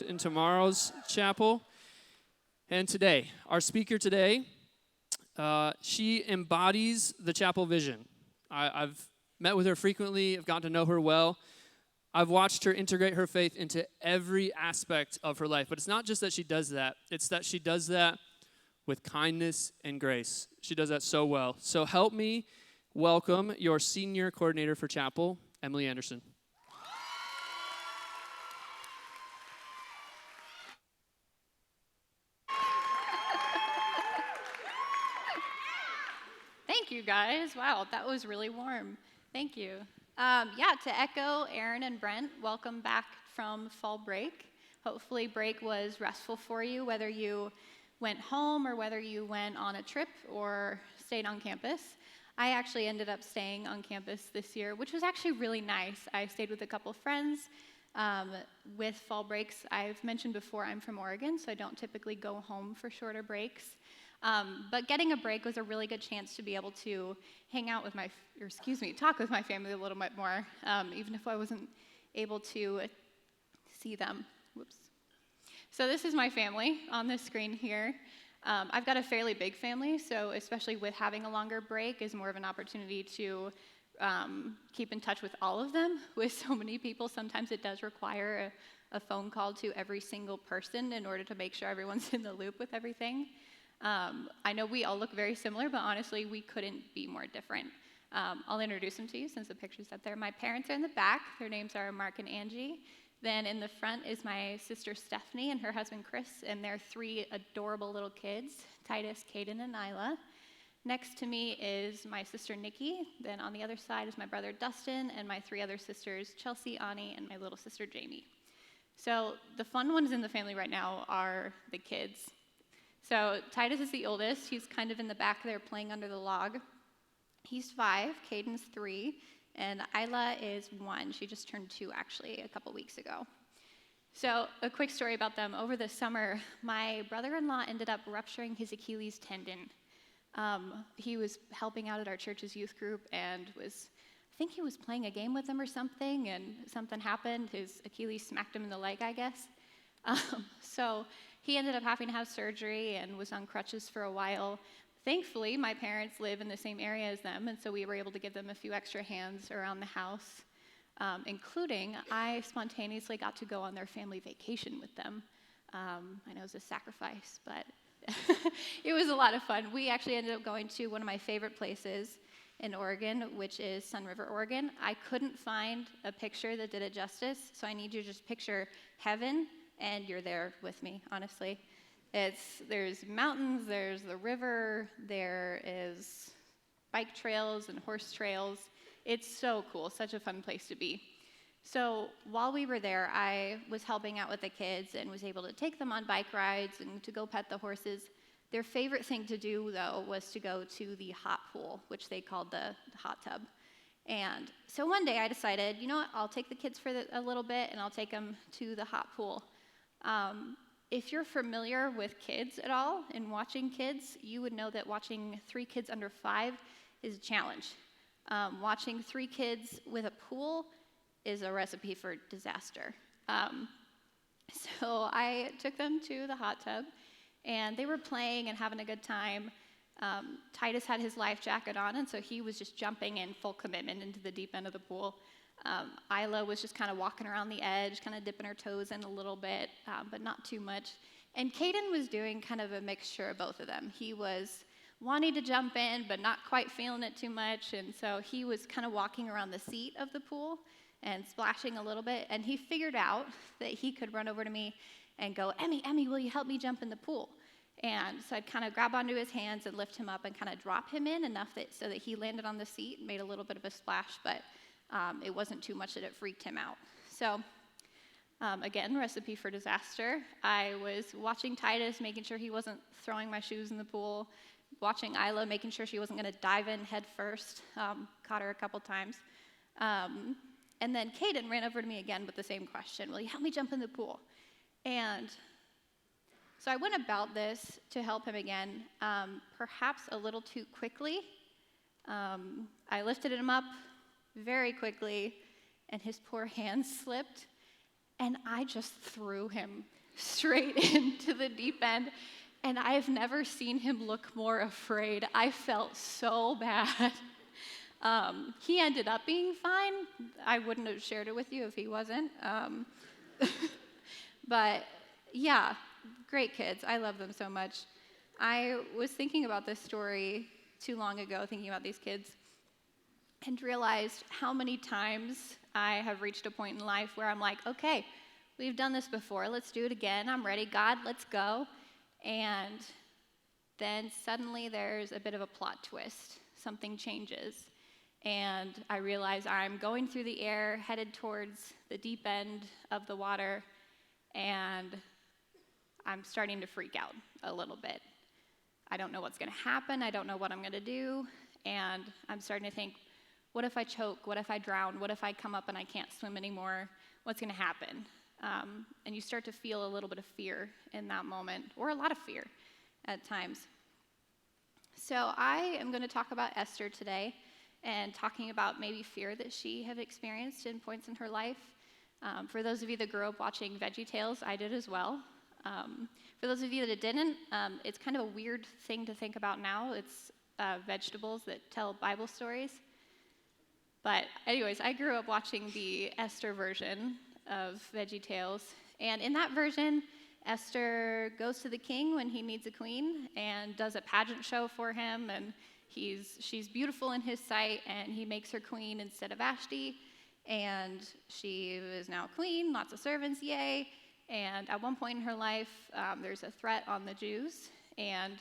in tomorrow's chapel. And today, our speaker today, she embodies the chapel vision. I've met with her frequently. I've gotten to know her well. I've watched her integrate her faith into every aspect of her life. But it's not just that she does that. It's that she does that with kindness and grace. She does that so well. So help me welcome your senior coordinator for chapel, Emily Anderson. Thank you, guys. Wow, that was really warm. Thank you. To echo Aaron and Brent, welcome back from fall break. Hopefully break was restful for you, whether you went home or whether you went on a trip or stayed on campus. I actually ended up staying on campus this year, which was actually really nice. I stayed with a couple friends with fall breaks. I've mentioned before I'm from Oregon, so I don't typically go home for shorter breaks. But getting a break was a really good chance to be able to hang out with talk with my family a little bit more, even if I wasn't able to see them. Whoops. So this is my family on the screen here. I've got a fairly big family, so especially with having a longer break is more of an opportunity to keep in touch with all of them. With so many people, sometimes it does require a phone call to every single person in order to make sure everyone's in the loop with everything. I know we all look very similar, but honestly, we couldn't be more different. I'll introduce them to you since the picture's up there. My parents are in the back. Their names are Mark and Angie. Then in the front is my sister Stephanie and her husband Chris, and their three adorable little kids, Titus, Caden, and Nyla. Next to me is my sister Nikki. Then on the other side is my brother Dustin and my three other sisters, Chelsea, Ani, and my little sister Jamie. So the fun ones in the family right now are the kids. So Titus is the oldest. He's kind of in the back there playing under the log. He's 5, Caden's 3, and Isla is 1. She just turned 2, actually, a couple weeks ago. So a quick story about them. Over the summer, my brother-in-law ended up rupturing his Achilles tendon. He was helping out at our church's youth group and I think he was playing a game with them or something, and something happened. His Achilles smacked him in the leg, I guess. So he ended up having to have surgery and was on crutches for a while. Thankfully, my parents live in the same area as them, and so we were able to give them a few extra hands around the house, including I spontaneously got to go on their family vacation with them. I know it was a sacrifice, but it was a lot of fun. We actually ended up going to one of my favorite places in Oregon, which is Sun River, Oregon. I couldn't find a picture that did it justice, so I need you to just picture heaven, and you're there with me, honestly. There's mountains, there's the river, there is bike trails and horse trails. It's so cool, such a fun place to be. So while we were there, I was helping out with the kids and was able to take them on bike rides and to go pet the horses. Their favorite thing to do, though, was to go to the hot pool, which they called the hot tub. And so one day I decided, you know what, I'll take the kids for a little bit and I'll take them to the hot pool. If you're familiar with kids at all and watching kids, you would know that watching 3 kids under 5 is a challenge. Watching 3 kids with a pool is a recipe for disaster. So I took them to the hot tub, and they were playing and having a good time. Titus had his life jacket on, and so he was just jumping in full commitment into the deep end of the pool. Isla was just kind of walking around the edge, kind of dipping her toes in a little bit, but not too much. And Caden was doing kind of a mixture of both of them. He was wanting to jump in, but not quite feeling it too much, and so he was kind of walking around the seat of the pool and splashing a little bit, and he figured out that he could run over to me and go, Emmy, will you help me jump in the pool? And so I'd kind of grab onto his hands and lift him up and kind of drop him in enough so that he landed on the seat and made a little bit of a splash, but it wasn't too much that it freaked him out. So again, recipe for disaster. I was watching Titus, making sure he wasn't throwing my shoes in the pool, watching Isla, making sure she wasn't going to dive in head first, caught her a couple times. And then Caden ran over to me again with the same question, will you help me jump in the pool? And so I went about this to help him again, perhaps a little too quickly. I lifted him up very quickly, and his poor hand slipped, And I just threw him straight into the deep end. And I've never seen him look more afraid. I felt so bad. He ended up being fine. I wouldn't have shared it with you if he wasn't. But yeah, great kids. I love them so much. I was thinking about this story too long ago, thinking about these kids, and realized how many times I have reached a point in life where I'm like, okay, we've done this before. Let's do it again. I'm ready. God, let's go. And then suddenly there's a bit of a plot twist. Something changes. And I realize I'm going through the air, headed towards the deep end of the water, and I'm starting to freak out a little bit. I don't know what's going to happen. I don't know what I'm going to do. And I'm starting to think, what if I choke? What if I drown? What if I come up and I can't swim anymore? What's going to happen? And you start to feel a little bit of fear in that moment, or a lot of fear at times. So I am going to talk about Esther today, and talking about maybe fear that she have experienced in points in her life. For those of you that grew up watching VeggieTales, I did as well. For those of you that didn't, it's kind of a weird thing to think about now. It's vegetables that tell Bible stories. But anyways, I grew up watching the Esther version of VeggieTales. And in that version, Esther goes to the king when he needs a queen and does a pageant show for him. And she's beautiful in his sight, and he makes her queen instead of Vashti. And she is now queen, lots of servants, yay. And at one point in her life, there's a threat on the Jews. And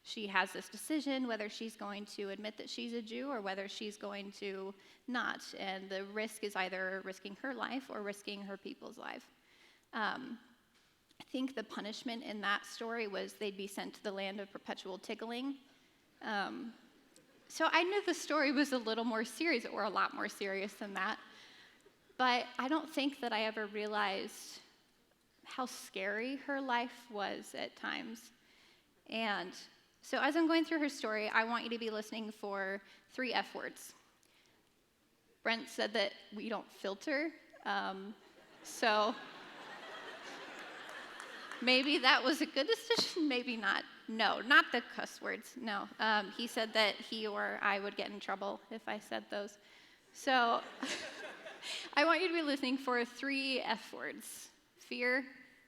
she has this decision whether she's going to admit that she's a Jew or whether she's going to not. And the risk is either risking her life or risking her people's life. I think the punishment in that story was they'd be sent to the land of perpetual tickling. So I knew the story was a little more serious, or a lot more serious than that. But I don't think that I ever realized how scary her life was at times. And so as I'm going through her story, I want you to be listening for 3 F words. Brent said that we don't filter, so maybe that was a good decision, maybe not. No, not the cuss words, no. He said that he or I would get in trouble if I said those. So I want you to be listening for 3 F words: fear,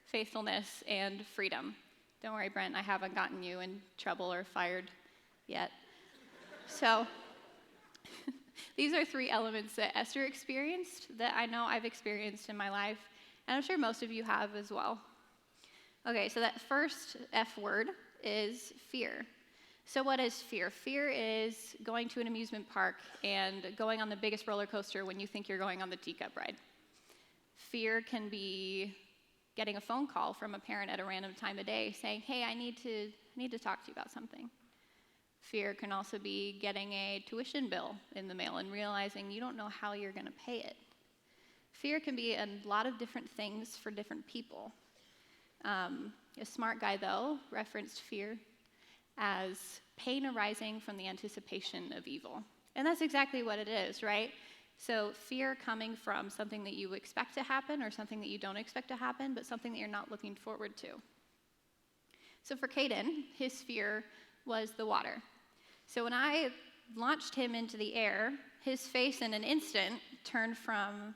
faithfulness, and freedom. Don't worry, Brent, I haven't gotten you in trouble or fired yet. So these are 3 elements that Esther experienced that I know I've experienced in my life, and I'm sure most of you have as well. Okay, so that first F word is fear. So what is fear? Fear is going to an amusement park and going on the biggest roller coaster when you think you're going on the teacup ride. Fear can be getting a phone call from a parent at a random time of day saying, hey, I need to talk to you about something. Fear can also be getting a tuition bill in the mail and realizing you don't know how you're going to pay it. Fear can be a lot of different things for different people. A smart guy, though, referenced fear as pain arising from the anticipation of evil. And that's exactly what it is, right? So fear coming from something that you expect to happen or something that you don't expect to happen, but something that you're not looking forward to. So for Caden, his fear was the water. So when I launched him into the air, his face in an instant turned from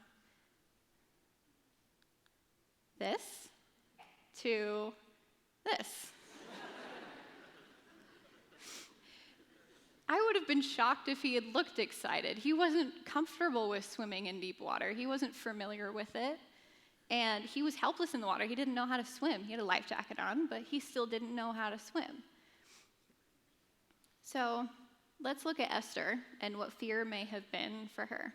this to this. I would have been shocked if he had looked excited. He wasn't comfortable with swimming in deep water. He wasn't familiar with it. And he was helpless in the water. He didn't know how to swim. He had a life jacket on, but he still didn't know how to swim. So let's look at Esther and what fear may have been for her.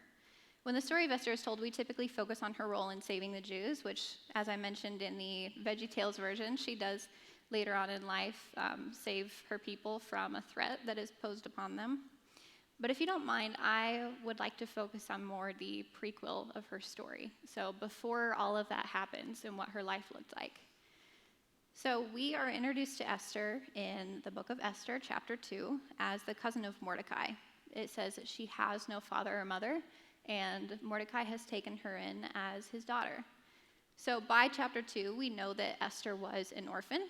When the story of Esther is told, we typically focus on her role in saving the Jews, which, as I mentioned in the VeggieTales version, she does later on in life save her people from a threat that is posed upon them. But if you don't mind, I would like to focus on more the prequel of her story. So before all of that happens and what her life looked like. So we are introduced to Esther in the book of Esther, chapter 2, as the cousin of Mordecai. It says that she has no father or mother, and Mordecai has taken her in as his daughter. So by chapter 2, we know that Esther was an orphan.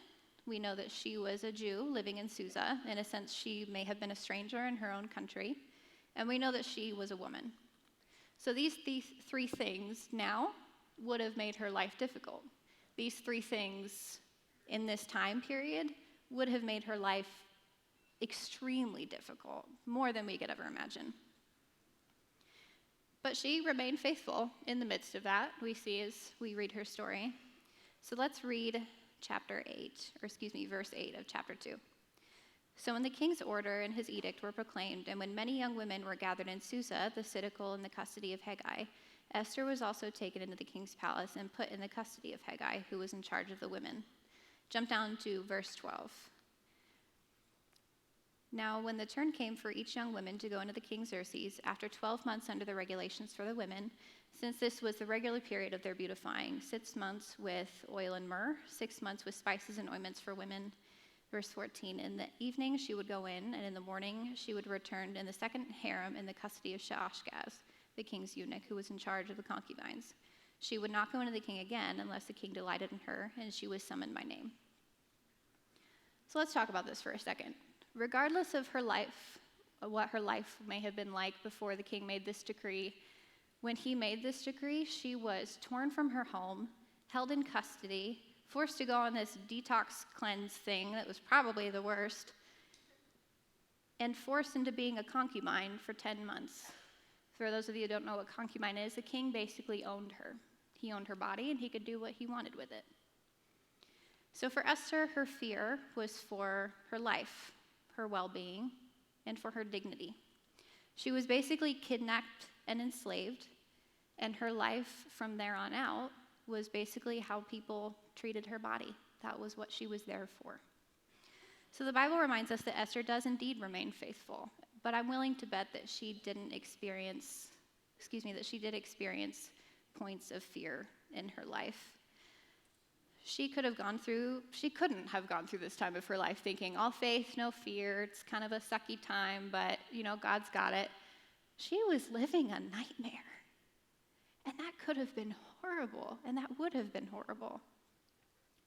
We know that she was a Jew living in Susa. In a sense, she may have been a stranger in her own country. And we know that she was a woman. So these three things now would have made her life difficult. These three things in this time period would have made her life extremely difficult, more than we could ever imagine. But she remained faithful in the midst of that, we see as we read her story. So let's read verse 8 of chapter 2. So when the king's order and his edict were proclaimed, and when many young women were gathered in Susa, the citadel in the custody of Hegai, Esther was also taken into the king's palace and put in the custody of Hegai, who was in charge of the women. Jump down to verse 12. Now, when the turn came for each young woman to go into the king's Xerxes, after 12 months under the regulations for the women, since this was the regular period of their beautifying, 6 months with oil and myrrh, 6 months with spices and ointments for women. Verse 14, in the evening she would go in, and in the morning she would return in the second harem in the custody of Shaashgaz, the king's eunuch, who was in charge of the concubines. She would not go into the king again unless the king delighted in her, and she was summoned by name. So let's talk about this for a second. Regardless of her life, what her life may have been like before the king made this decree, when he made this decree, she was torn from her home, held in custody, forced to go on this detox cleanse thing that was probably the worst, and forced into being a concubine for 10 months. For those of you who don't know what concubine is, the king basically owned her. He owned her body, and he could do what he wanted with it. So for Esther, her fear was for her life, her well-being, and for her dignity. She was basically kidnapped and enslaved, and her life from there on out was basically how people treated her body. That was what she was there for. So the Bible reminds us that Esther does indeed remain faithful, but I'm willing to bet that she did experience points of fear in her life. She couldn't have gone through this time of her life thinking, all faith, no fear, it's kind of a sucky time, but, God's got it. She was living a nightmare. And that could have been horrible, and that would have been horrible.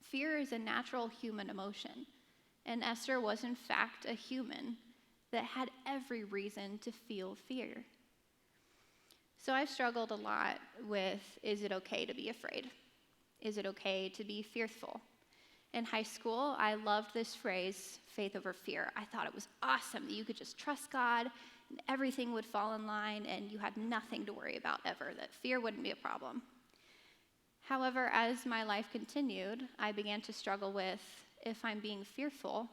Fear is a natural human emotion, and Esther was, in fact, a human that had every reason to feel fear. So I've struggled a lot with, is it okay to be afraid? Is it okay to be fearful? In high school, I loved this phrase, faith over fear. I thought it was awesome that you could just trust God and everything would fall in line and you had nothing to worry about ever, that fear wouldn't be a problem. However, as my life continued, I began to struggle with, if I'm being fearful,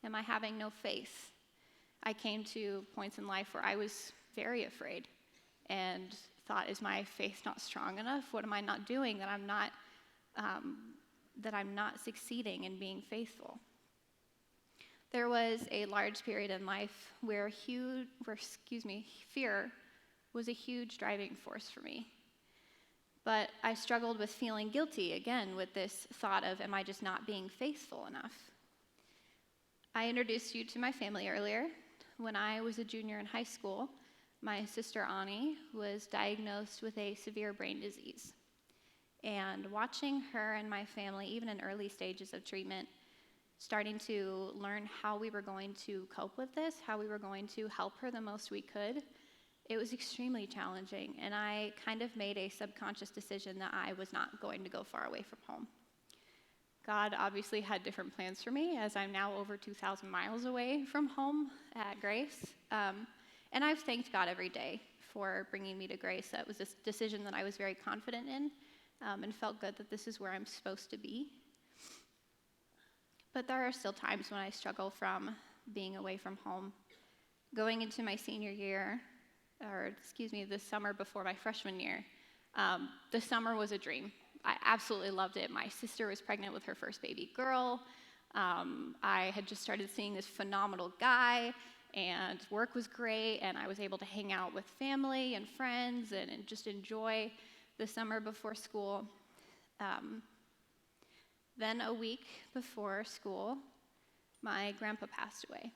am I having no faith? I came to points in life where I was very afraid and thought, is my faith not strong enough? What am I not doing that I'm not succeeding in being faithful? There was a large period in life where fear was a huge driving force for me. But I struggled with feeling guilty, again, with this thought of, am I just not being faithful enough? I introduced you to my family earlier. When I was a junior in high school, my sister Ani was diagnosed with a severe brain disease. And watching her and my family, even in early stages of treatment, starting to learn how we were going to cope with this, how we were going to help her the most we could, it was extremely challenging. And I kind of made a subconscious decision that I was not going to go far away from home. God obviously had different plans for me, as I'm now over 2,000 miles away from home at Grace. And I've thanked God every day for bringing me to Grace. That was a decision that I was very confident in. And felt good that this is where I'm supposed to be. But there are still times when I struggle from being away from home. Going into my senior year, the summer before my freshman year, the summer was a dream. I absolutely loved it. My sister was pregnant with her first baby girl. I had just started seeing this phenomenal guy, and work was great, and I was able to hang out with family and friends and just enjoy the summer before school. Then a week before school, my grandpa passed away.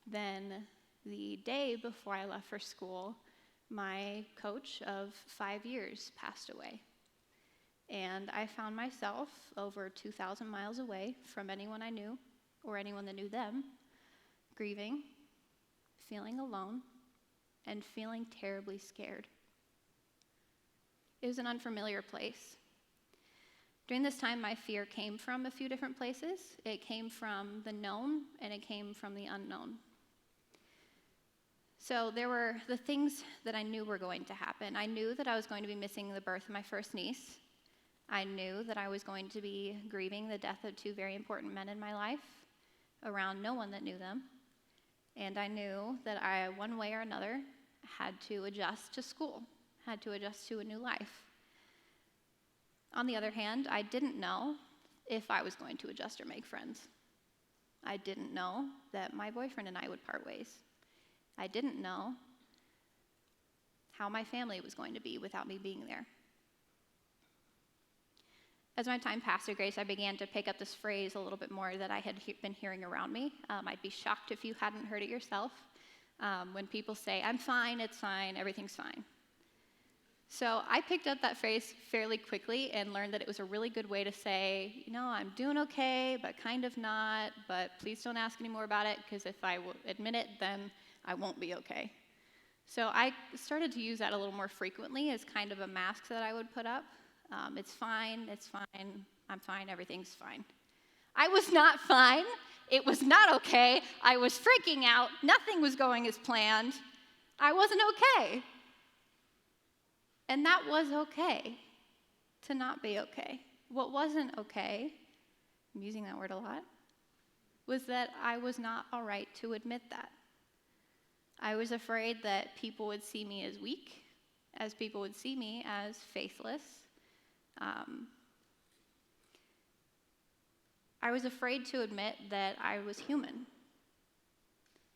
Then the day before I left for school, my coach of 5 years passed away. And I found myself over 2,000 miles away from anyone I knew or anyone that knew them, grieving, feeling alone, and feeling terribly scared. It was an unfamiliar place. During this time, my fear came from a few different places. It came from the known, and it came from the unknown. So there were the things that I knew were going to happen. I knew that I was going to be missing the birth of my first niece. I knew that I was going to be grieving the death of two very important men in my life around no one that knew them. And I knew that I, one way or another, had to adjust to school, had to adjust to a new life. On the other hand, I didn't know if I was going to adjust or make friends. I didn't know that my boyfriend and I would part ways. I didn't know how my family was going to be without me being there. As my time passed at Grace, I began to pick up this phrase a little bit more that I had been hearing around me. I'd be shocked if you hadn't heard it yourself. When people say, I'm fine, it's fine, everything's fine. So I picked up that phrase fairly quickly and learned that it was a really good way to say, I'm doing okay, but kind of not, but please don't ask any more about it, because if I admit it, then I won't be okay. So I started to use that a little more frequently as kind of a mask that I would put up. It's fine, I'm fine, everything's fine. I was not fine. It was not okay. I was freaking out. Nothing was going as planned. I wasn't okay. And that was okay, to not be okay. What wasn't okay, I'm using that word a lot, was that I was not all right to admit that. I was afraid that people would see me as weak, as people would see me as faithless. I was afraid to admit that I was human.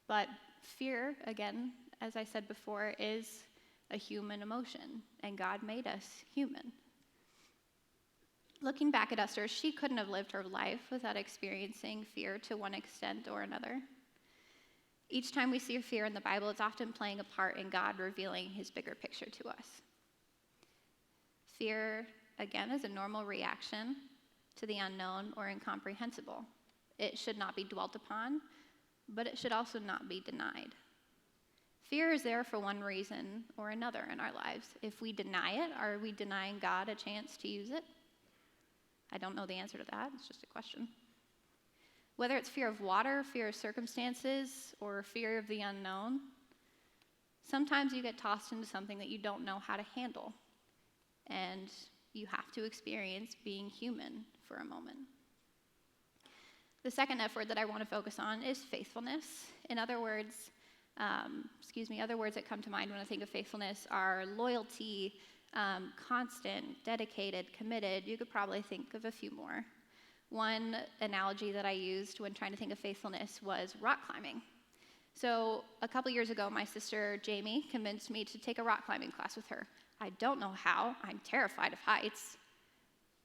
But fear, again, as I said before, is a human emotion, and God made us human. Looking back at Esther, she couldn't have lived her life without experiencing fear to one extent or another. Each time we see fear in the Bible, it's often playing a part in God revealing his bigger picture to us. Fear, again, is a normal reaction to the unknown or incomprehensible. It should not be dwelt upon, but it should also not be denied. Fear is there for one reason or another in our lives. If we deny it, are we denying God a chance to use it? I don't know the answer to that. It's just a question. Whether it's fear of water, fear of circumstances, or fear of the unknown, sometimes you get tossed into something that you don't know how to handle, and you have to experience being human for a moment. The second F word that I want to focus on is faithfulness. In other words, other words that come to mind when I think of faithfulness are loyalty, constant, dedicated, committed. You could probably think of a few more. One analogy that I used when trying to think of faithfulness was rock climbing. So a couple years ago, my sister Jamie convinced me to take a rock climbing class with her. I don't know how. I'm terrified of heights.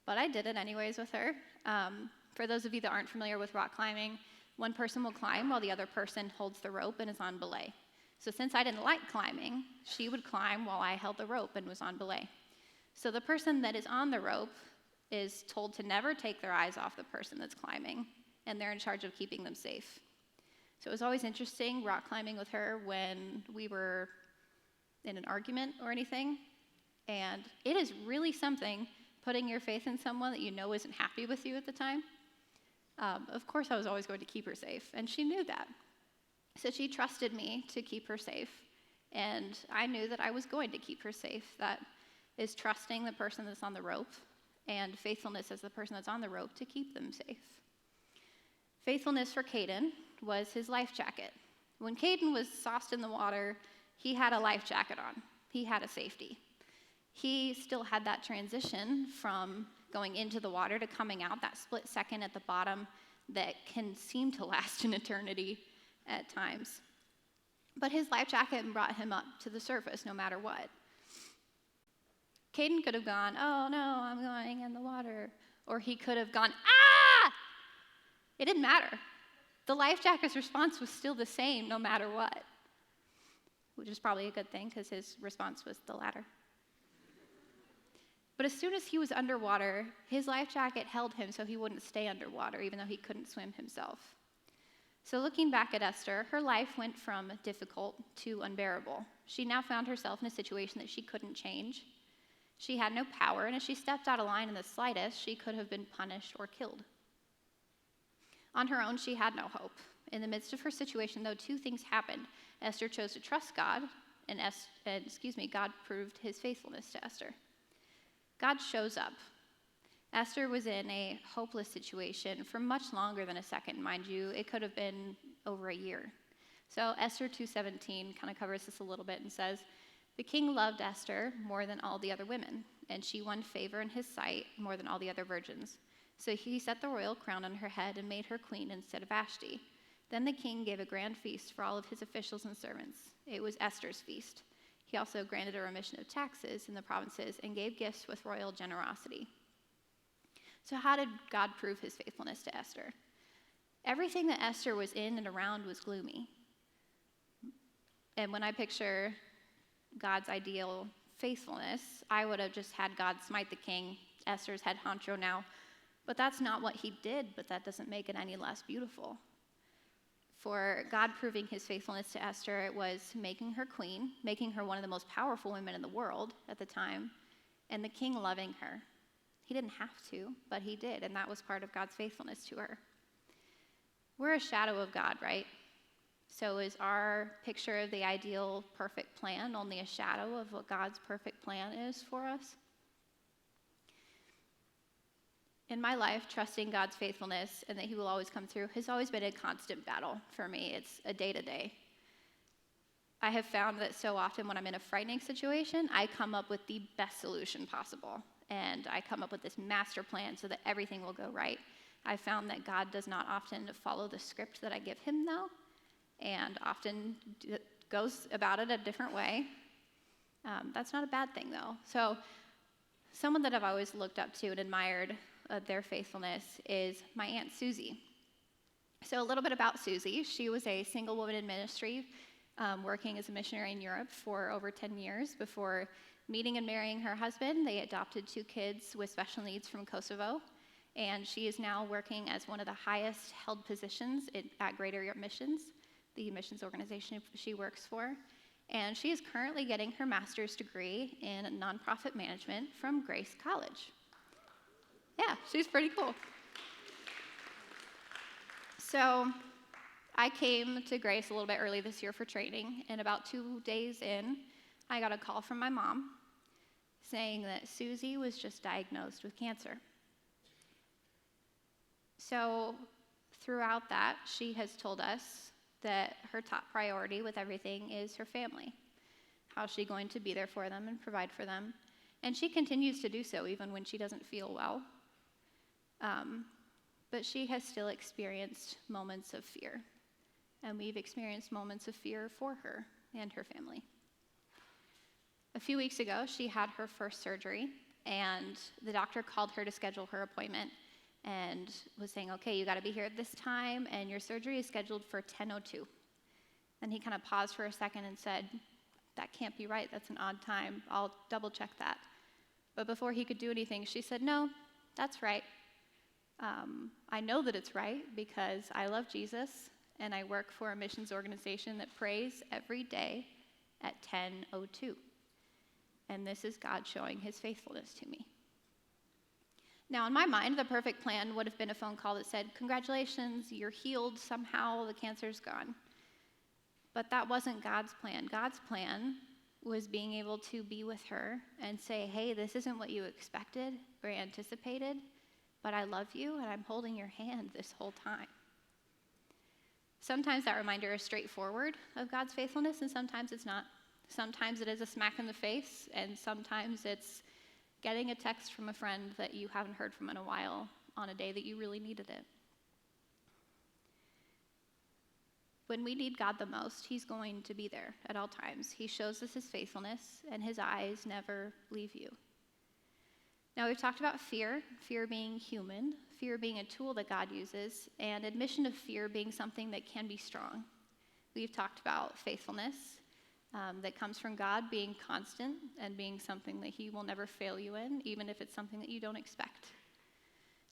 But I did it anyways with her. For those of you that aren't familiar with rock climbing, one person will climb while the other person holds the rope and is on belay. So since I didn't like climbing, she would climb while I held the rope and was on belay. So the person that is on the rope is told to never take their eyes off the person that's climbing, and they're in charge of keeping them safe. So it was always interesting rock climbing with her when we were in an argument or anything. And it is really something putting your faith in someone that you know isn't happy with you at the time. Of course, I was always going to keep her safe, and she knew that. So she trusted me to keep her safe, and I knew that I was going to keep her safe. That is trusting the person that's on the rope, and faithfulness as the person that's on the rope to keep them safe. Faithfulness for Caden was his life jacket. When Caden was sauced in the water, he had a life jacket on. He had a safety. He still had that transition from going into the water to coming out, that split second at the bottom that can seem to last an eternity at times. But his life jacket brought him up to the surface no matter what. Caden could have gone, oh no, I'm going in the water. Or he could have gone, ah! It didn't matter. The life jacket's response was still the same no matter what, which is probably a good thing because his response was the latter. But as soon as he was underwater, his life jacket held him so he wouldn't stay underwater, even though he couldn't swim himself. So looking back at Esther, her life went from difficult to unbearable. She now found herself in a situation that she couldn't change. She had no power, and if she stepped out of line in the slightest, she could have been punished or killed. On her own, she had no hope. In the midst of her situation, though, two things happened. Esther chose to trust God, and God proved his faithfulness to Esther. God shows up. Esther was in a hopeless situation for much longer than a second, mind you. It could have been over a year. So Esther 2:17 kind of covers this a little bit and says, "The king loved Esther more than all the other women, and she won favor in his sight more than all the other virgins. So he set the royal crown on her head and made her queen instead of Vashti. Then the king gave a grand feast for all of his officials and servants. It was Esther's feast. He also granted a remission of taxes in the provinces and gave gifts with royal generosity." So how did God prove his faithfulness to Esther? Everything that Esther was in and around was gloomy. And when I picture God's ideal faithfulness, I would have just had God smite the king, Esther's head honcho now. But that's not what he did, but that doesn't make it any less beautiful. For God proving his faithfulness to Esther, it was making her queen, making her one of the most powerful women in the world at the time, and the king loving her. He didn't have to, but he did, and that was part of God's faithfulness to her. We're a shadow of God, right? So is our picture of the ideal perfect plan only a shadow of what God's perfect plan is for us? In my life, trusting God's faithfulness and that he will always come through has always been a constant battle for me. It's a day-to-day. I have found that so often when I'm in a frightening situation, I come up with the best solution possible. And I come up with this master plan so that everything will go right. I found that God does not often follow the script that I give him, though, and often goes about it a different way. That's not a bad thing, though. So someone that I've always looked up to and admired their faithfulness is my Aunt Susie. So a little bit about Susie. She was a single woman in ministry, working as a missionary in Europe for over 10 years before meeting and marrying her husband. They adopted 2 kids with special needs from Kosovo, and she is now working as one of the highest held positions at Greater Europe Missions, the missions organization she works for. And she is currently getting her master's degree in nonprofit management from Grace College. Yeah, she's pretty cool. So I came to Grace a little bit early this year for training, and about 2 days in, I got a call from my mom saying that Susie was just diagnosed with cancer. So throughout that, she has told us that her top priority with everything is her family. How's she going to be there for them and provide for them? And she continues to do so even when she doesn't feel well. But she has still experienced moments of fear. And we've experienced moments of fear for her and her family. A few weeks ago, she had her first surgery, and the doctor called her to schedule her appointment and was saying, "Okay, you got to be here at this time, and your surgery is scheduled for 10:02. And he kind of paused for a second and said, "That can't be right. That's an odd time. I'll double check that." But before he could do anything, she said, "No, that's right. I know that it's right because I love Jesus, and I work for a missions organization that prays every day at 10:02. And this is God showing his faithfulness to me." Now, in my mind, the perfect plan would have been a phone call that said, "Congratulations, you're healed. Somehow the cancer's gone." But that wasn't God's plan. God's plan was being able to be with her and say, "Hey, this isn't what you expected or anticipated, but I love you, and I'm holding your hand this whole time." Sometimes that reminder is straightforward of God's faithfulness, and sometimes it's not. Sometimes it is a smack in the face, and sometimes it's getting a text from a friend that you haven't heard from in a while on a day that you really needed it. When we need God the most, he's going to be there at all times. He shows us his faithfulness, and his eyes never leave you. Now, we've talked about fear being human, fear being a tool that God uses, and admission of fear being something that can be strong. We've talked about faithfulness, that comes from God being constant and being something that He will never fail you in, even if it's something that you don't expect.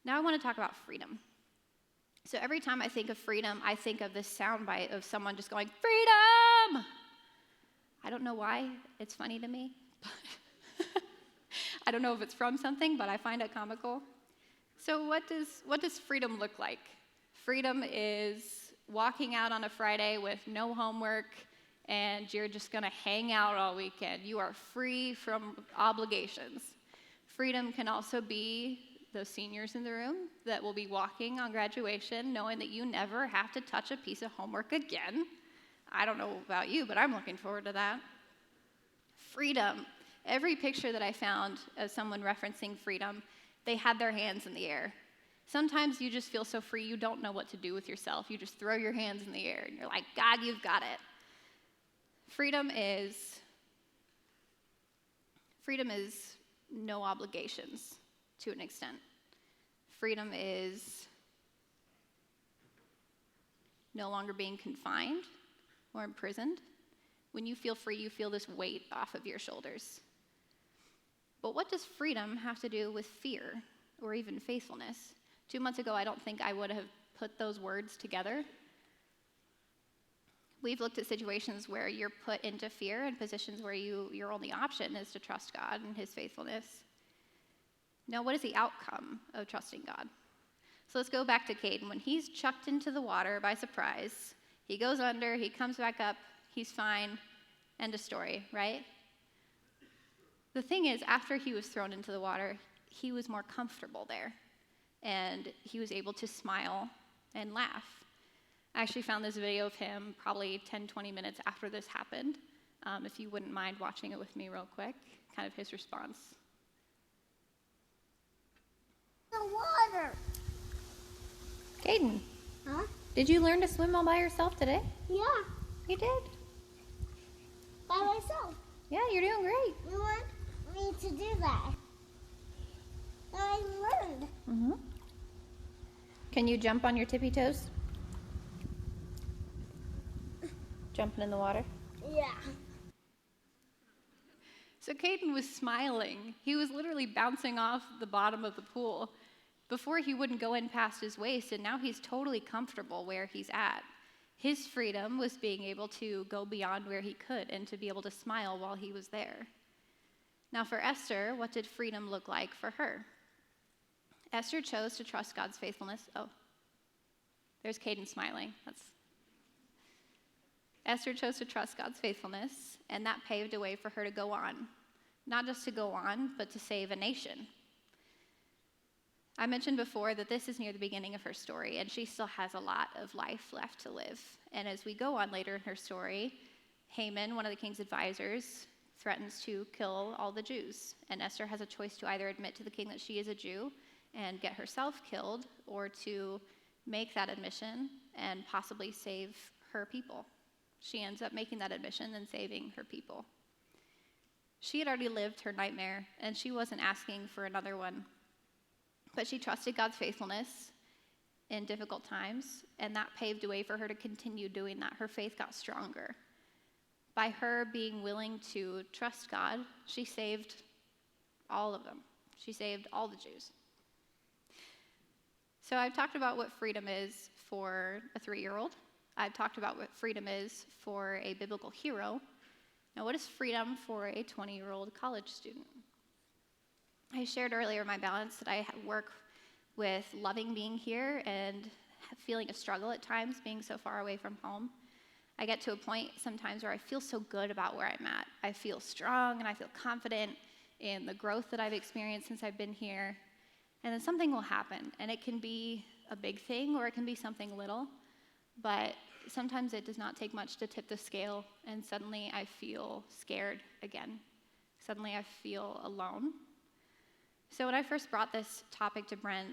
Now I want to talk about freedom. So every time I think of freedom, I think of this soundbite of someone just going, "Freedom!" I don't know why it's funny to me. I don't know if it's from something, but I find it comical. So what does freedom look like? Freedom is walking out on a Friday with no homework, and you're just going to hang out all weekend. You are free from obligations. Freedom can also be those seniors in the room that will be walking on graduation knowing that you never have to touch a piece of homework again. I don't know about you, but I'm looking forward to that. Freedom. Every picture that I found of someone referencing freedom, they had their hands in the air. Sometimes you just feel so free you don't know what to do with yourself. You just throw your hands in the air and you're like, God, you've got it. Freedom is no obligations to an extent. Freedom is no longer being confined or imprisoned. When you feel free, you feel this weight off of your shoulders. But what does freedom have to do with fear or even faithfulness? 2 months ago, I don't think I would have put those words together. We've looked at situations where you're put into fear and positions where your only option is to trust God and His faithfulness. Now, what is the outcome of trusting God? So let's go back to Caden. When he's chucked into the water by surprise, he goes under, he comes back up, he's fine, end of story, right? The thing is, after he was thrown into the water, he was more comfortable there, and he was able to smile and laugh. I actually found this video of him probably 10, 20 minutes after this happened. If you wouldn't mind watching it with me real quick, kind of his response. The water. Caden, Huh? did you learn to swim all by yourself today? Yeah, You did. by myself. Yeah, you're doing great. You want me to do that? I learned. Mm-hmm. Can you jump on your tippy toes? Jumping in the water? Yeah. So Caden was smiling. He was literally bouncing off the bottom of the pool. Before, he wouldn't go in past his waist, and now he's totally comfortable where he's at. His freedom was being able to go beyond where he could and to be able to smile while he was there. Now for Esther, what did freedom look like for her? Esther chose to trust God's faithfulness. Oh, there's Caden smiling. Esther chose to trust God's faithfulness, and that paved a way for her to go on. Not just to go on, but to save a nation. I mentioned before that this is near the beginning of her story, and she still has a lot of life left to live. And as we go on later in her story, Haman, one of the king's advisors, threatens to kill all the Jews. And Esther has a choice to either admit to the king that she is a Jew and get herself killed, or to make that admission and possibly save her people. She ends up making that admission and saving her people. She had already lived her nightmare, and she wasn't asking for another one. But she trusted God's faithfulness in difficult times, and that paved a way for her to continue doing that. Her faith got stronger. By her being willing to trust God, she saved all of them. She saved all the Jews. So I've talked about what freedom is for a 3-year-old. I've talked about what freedom is for a biblical hero. Now, what is freedom for a 20-year-old college student? I shared earlier my balance that I work with loving being here and feeling a struggle at times being so far away from home. I get to a point sometimes where I feel so good about where I'm at. I feel strong and I feel confident in the growth that I've experienced since I've been here. And then something will happen, and it can be a big thing or it can be something little, but sometimes it does not take much to tip the scale, and suddenly I feel scared again. Suddenly I feel alone. So when I first brought this topic to Brent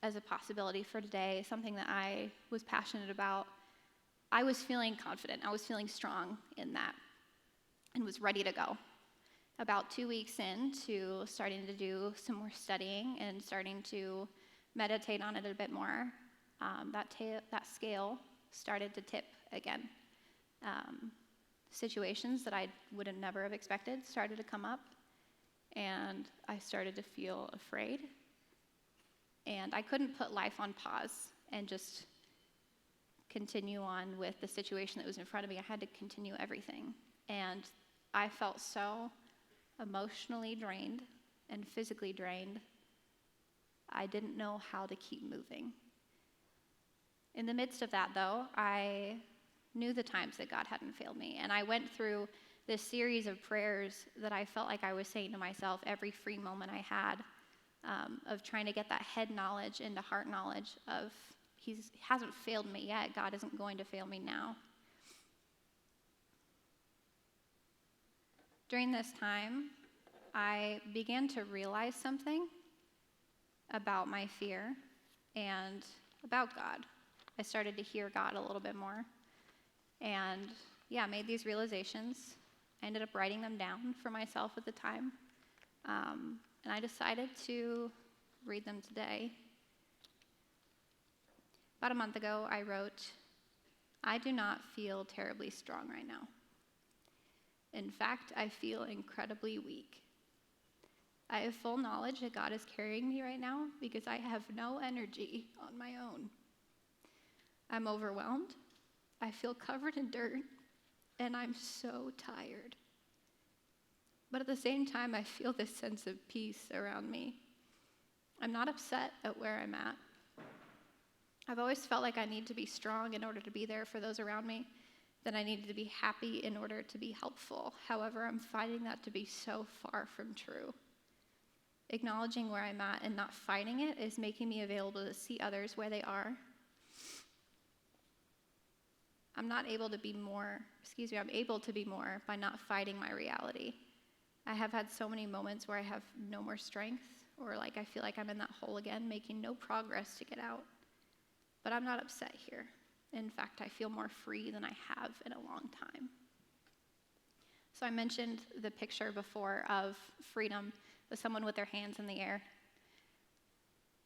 as a possibility for today, something that I was passionate about, I was feeling confident. I was feeling strong in that and was ready to go. About 2 weeks into starting to do some more studying and starting to meditate on it a bit more, that scale started to tip again. situations that I would have never have expected started to come up, and I started to feel afraid. And I couldn't put life on pause and just continue on with the situation that was in front of me. I had to continue everything. And I felt so emotionally drained and physically drained, I didn't know how to keep moving. In the midst of that, though, I knew the times that God hadn't failed me. And I went through this series of prayers that I felt like I was saying to myself every free moment I had, of trying to get that head knowledge into heart knowledge of He hasn't failed me yet. God isn't going to fail me now. During this time, I began to realize something about my fear and about God. I started to hear God a little bit more. And yeah, made these realizations. I ended up writing them down for myself at the time. And I decided to read them today. About a month ago, I wrote, "I do not feel terribly strong right now. In fact, I feel incredibly weak. I have full knowledge that God is carrying me right now because I have no energy on my own. I'm overwhelmed. I feel covered in dirt, and I'm so tired. But at the same time, I feel this sense of peace around me. I'm not upset at where I'm at. I've always felt like I need to be strong in order to be there for those around me, that I needed to be happy in order to be helpful. However, I'm finding that to be so far from true. Acknowledging where I'm at and not fighting it is making me available to see others where they are. I'm able to be more by not fighting my reality. I have had so many moments where I have no more strength, or like I feel like I'm in that hole again, making no progress to get out. But I'm not upset here. In fact, I feel more free than I have in a long time." So I mentioned the picture before of freedom with someone with their hands in the air.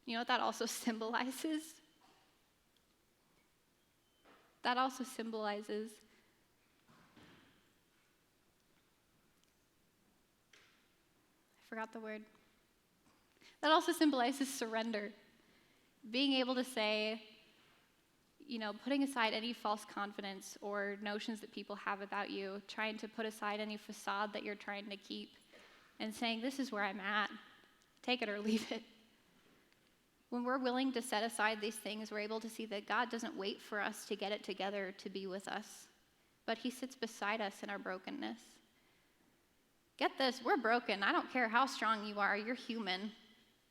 You know what that also symbolizes? That also symbolizes That also symbolizes surrender. Being able to say, putting aside any false confidence or notions that people have about you, trying to put aside any facade that you're trying to keep, and saying, "This is where I'm at. Take it or leave it." When we're willing to set aside these things, we're able to see that God doesn't wait for us to get it together to be with us, but He sits beside us in our brokenness. Get this, we're broken. I don't care how strong you are, you're human,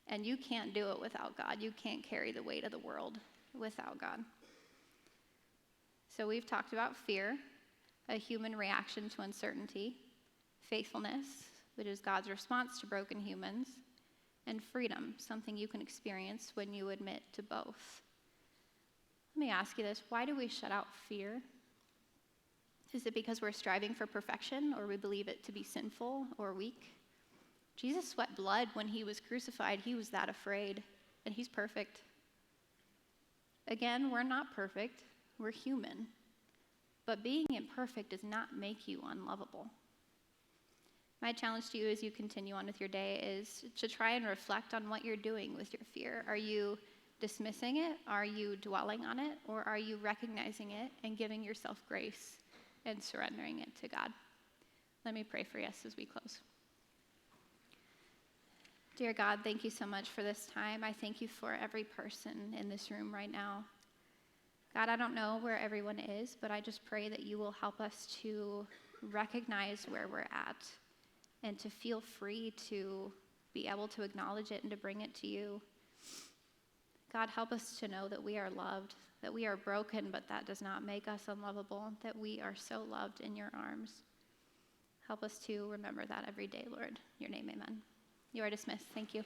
and you can't do it without God. You can't carry the weight of the world without God. So we've talked about fear, a human reaction to uncertainty, faithfulness, which is God's response to broken humans, and freedom, something you can experience when you admit to both. Let me ask you this, why do we shut out fear? Is it because we're striving for perfection, or we believe it to be sinful or weak? Jesus sweat blood when He was crucified. He was that afraid, and He's perfect. Again, we're not perfect. We're human. But being imperfect does not make you unlovable. My challenge to you as you continue on with your day is to try and reflect on what you're doing with your fear. Are you dismissing it? Are you dwelling on it? Or are you recognizing it and giving yourself grace and surrendering it to God? Let me pray for us as we close. Dear God, thank you so much for this time. I thank you for every person in this room right now. God, I don't know where everyone is, but I just pray that you will help us to recognize where we're at and to feel free to be able to acknowledge it and to bring it to you. God, help us to know that we are loved, that we are broken, but that does not make us unlovable, that we are so loved in your arms. Help us to remember that every day, Lord. In your name, amen. You are dismissed. Thank you.